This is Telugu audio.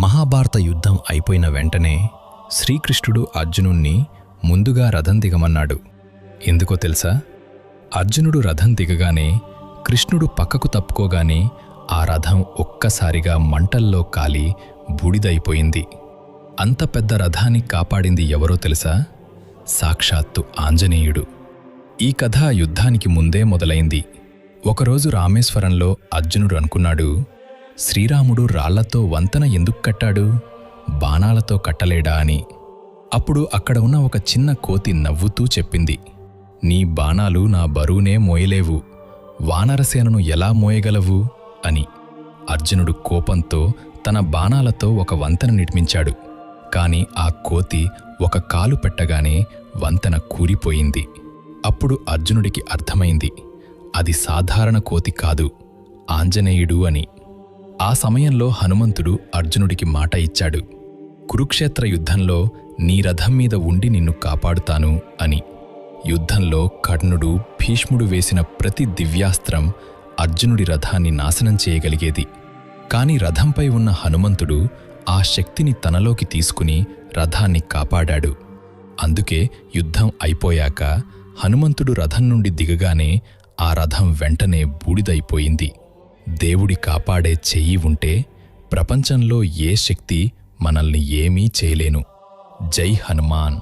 మహాభారత యుద్ధం అయిపోయిన వెంటనే శ్రీకృష్ణుడు అర్జునుణ్ణి ముందుగా రథం దిగమన్నాడు. ఎందుకో తెలుసా? అర్జునుడు రథం దిగగానే కృష్ణుడు పక్కకు తప్పుకోగానే ఆ రథం ఒక్కసారిగా మంటల్లో కాలి బూడిదైపోయింది. అంత పెద్ద రథాన్ని కాపాడింది ఎవరో తెలుసా? సాక్షాత్తు ఆంజనేయుడు. ఈ కథ యుద్ధానికి ముందే మొదలైంది. ఒకరోజు రామేశ్వరంలో అర్జునుడు అనుకున్నాడు, శ్రీరాముడు రాళ్లతో వంతెన ఎందుకు కట్టాడు, బాణాలతో కట్టలేడా అని. అప్పుడు అక్కడ ఉన్న ఒక చిన్న కోతి నవ్వుతూ చెప్పింది, నీ బాణాలు నా బరువునే మోయలేవు, వానరసేనను ఎలా మోయగలవు అని. అర్జునుడు కోపంతో తన బాణాలతో ఒక వంతెన నిర్మించాడు. కాని ఆ కోతి ఒక కాలు పెట్టగానే వంతెన కూలిపోయింది. అప్పుడు అర్జునుడికి అర్థమైంది, అది సాధారణ కోతి కాదు, ఆంజనేయుడు అని. ఆ సమయంలో హనుమంతుడు అర్జునుడికి మాట ఇచ్చాడు, కురుక్షేత్ర యుద్ధంలో నీ రథం మీద ఉండి నిన్ను కాపాడుతాను అని. యుద్ధంలో కర్ణుడు, భీష్ముడు వేసిన ప్రతి దివ్యాస్త్రం అర్జునుడి రథాన్ని నాశనం చేయగలిగేది. కాని రథంపై ఉన్న హనుమంతుడు ఆ శక్తిని తనలోకి తీసుకుని రథాన్ని కాపాడాడు. అందుకే యుద్ధం అయిపోయాక హనుమంతుడు రథం నుండి దిగగానే ఆ రథం వెంటనే బూడిదైపోయింది. దేవుడి కాపాడే చెయ్యి ఉంటే ప్రపంచంలో ఏ శక్తి మనల్ని ఏమీ చేయలేను. జై హనుమాన్.